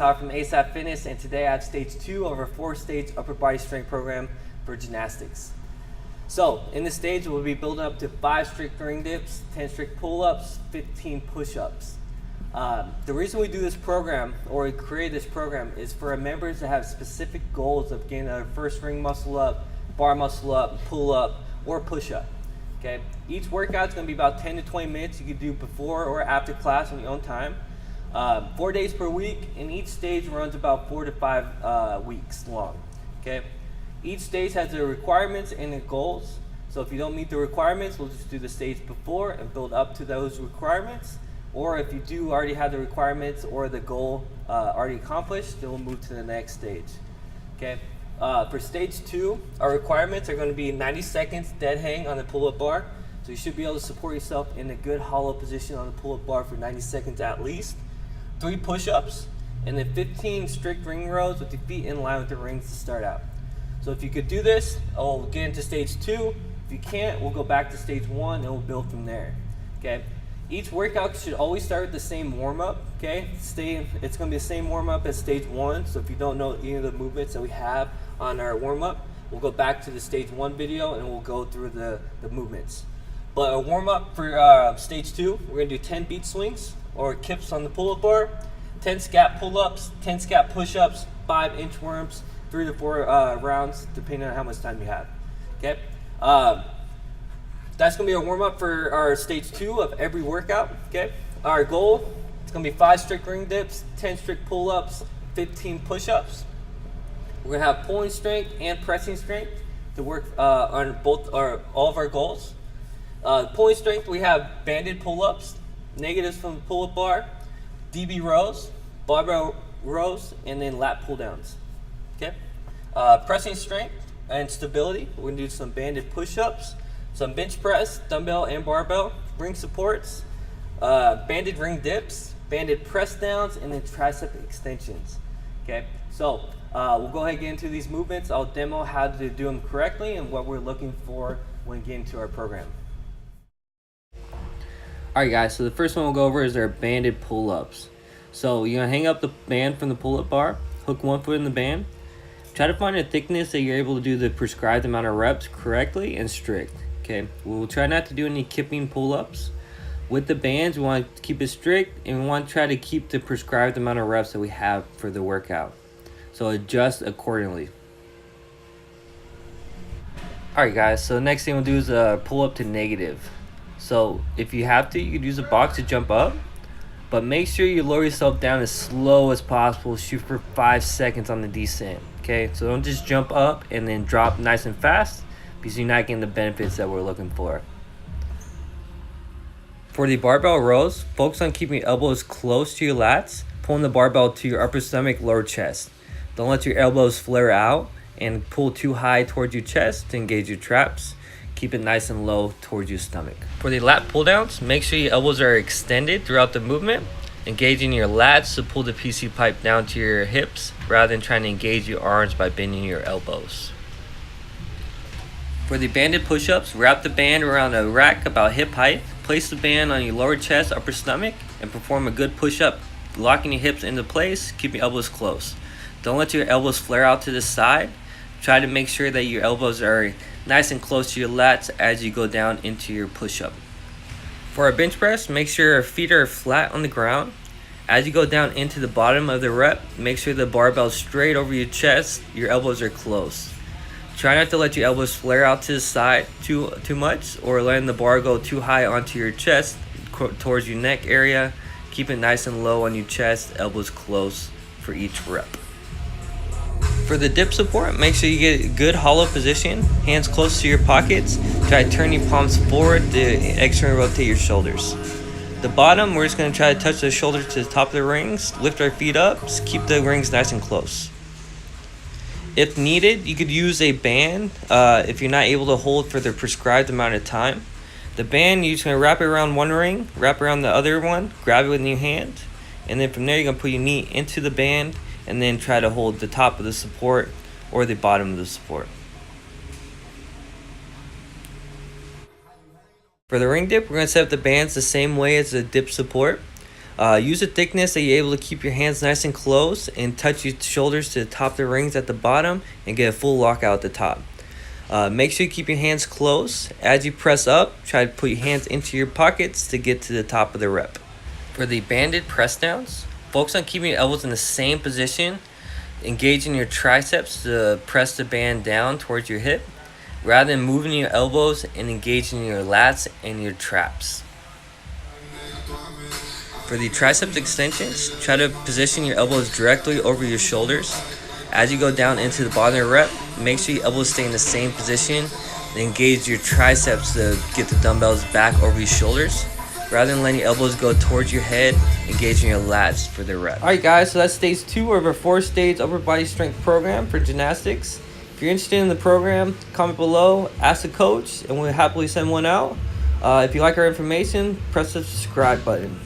Tyler from ASAP Fitness, and today I have stage 2 of our 4-stage upper body strength program for gymnastics. So in this stage, we'll be building up to 5 strict ring dips, 10 strict pull-ups, 15 push-ups. The reason we do this program, or we create this program, is for our members to have specific goals of getting their first ring muscle up, bar muscle up, pull up, or push up. Okay. Each workout is going to be about 10 to 20 minutes. You can do before or after class on your own time. 4 days per week, and each stage runs about 4 to 5 weeks long. Okay. Each stage has their requirements and their goals. So if you don't meet the requirements, we'll just do the stage before and build up to those requirements. Or if you do already have the requirements or the goal already accomplished, then we'll move to the next stage. Okay. For stage 2, our requirements are going to be 90 seconds dead hang on the pull-up bar. So you should be able to support yourself in a good hollow position on the pull-up bar for 90 seconds at least. 3 push-ups, and then 15 strict ring rows with your feet in line with the rings to start out. So if you could do this, I'll get into stage 2. If you can't, we'll go back to stage 1 and we'll build from there. Okay. Each workout should always start with the same warm-up. Okay. It's going to be the same warm-up as stage 1. So if you don't know any of the movements that we have on our warm-up, we'll go back to the stage 1 video and we'll go through the movements. But a warm-up for stage 2, we're going to do 10 beach swings or kips on the pull-up bar, 10 scat pull-ups, 10 scat push-ups, 5 inchworms, 3 to 4 rounds, depending on how much time you have. Okay, that's gonna be a warm-up for our stage 2 of every workout. Okay, our goal is gonna be 5 strict ring dips, 10 strict pull-ups, 15 push-ups. We're gonna have pulling strength and pressing strength to work on all of our goals. Pulling strength, we have banded pull-ups, negatives from the pull-up bar, DB rows, barbell rows, and then lat pull-downs. Okay. Pressing strength and stability, we're gonna do some banded push-ups, some bench press, dumbbell and barbell, ring supports, banded ring dips, banded press downs, and then tricep extensions. Okay. So we'll go ahead and get into these movements. I'll demo how to do them correctly and what we're looking for when getting to our program. Alright guys, so the first one we'll go over is our banded pull-ups. So you're going to hang up the band from the pull-up bar, hook one foot in the band, try to find a thickness that you're able to do the prescribed amount of reps correctly and strict. Okay, we'll try not to do any kipping pull-ups. With the bands, we want to keep it strict, and we want to try to keep the prescribed amount of reps that we have for the workout. So adjust accordingly. Alright guys, so the next thing we'll do is pull up to negative. So if you have to, you could use a box to jump up, but make sure you lower yourself down as slow as possible. Shoot for 5 seconds on the descent. Okay, so don't just jump up and then drop nice and fast, because you're not getting the benefits that we're looking for. For the barbell rows, focus on keeping your elbows close to your lats, pulling the barbell to your upper stomach, lower chest. Don't let your elbows flare out and pull too high towards your chest to engage your traps. Keep it nice and low towards your stomach. For the lat pull downs, make sure your elbows are extended throughout the movement, engaging your lats to pull the PC pipe down to your hips rather than trying to engage your arms by bending your elbows. For the banded push-ups, wrap the band around a rack about hip height, place the band on your lower chest, upper stomach, and perform a good push-up, locking your hips into place, keep your elbows close. Don't let your elbows flare out to the side. Try to make sure that your elbows are nice and close to your lats as you go down into your push-up. For our bench press, make sure your feet are flat on the ground. As you go down into the bottom of the rep, make sure the barbell is straight over your chest, your elbows are close. Try not to let your elbows flare out to the side too much, or letting the bar go too high onto your chest towards your neck area. Keep it nice and low on your chest, elbows close for each rep. For the dip support, make sure you get a good hollow position, hands close to your pockets. Try to turn your palms forward to externally rotate your shoulders. The bottom, we're just going to try to touch the shoulders to the top of the rings, lift our feet up, just keep the rings nice and close. If needed, you could use a band if you're not able to hold for the prescribed amount of time. The band, you're just going to wrap it around one ring, wrap around the other one, grab it with your hand, and then from there you're going to put your knee into the band and then try to hold the top of the support or the bottom of the support. For the ring dip, we're going to set up the bands the same way as the dip support. Use a thickness that you're able to keep your hands nice and close and touch your shoulders to the top of the rings at the bottom and get a full lockout at the top. Make sure you keep your hands close. As you press up, try to put your hands into your pockets to get to the top of the rep. For the banded press downs, focus on keeping your elbows in the same position, engaging your triceps to press the band down towards your hip, rather than moving your elbows and engaging your lats and your traps. For the triceps extensions, try to position your elbows directly over your shoulders. As you go down into the bottom of the rep, make sure your elbows stay in the same position and engage your triceps to get the dumbbells back over your shoulders. Rather than letting your elbows go towards your head, engaging your lats for the rep. Alright guys, so that's stage 2 of our 4-stage upper body strength program for gymnastics. If you're interested in the program, comment below, ask the coach, and we'll happily send one out. If you like our information, press the subscribe button.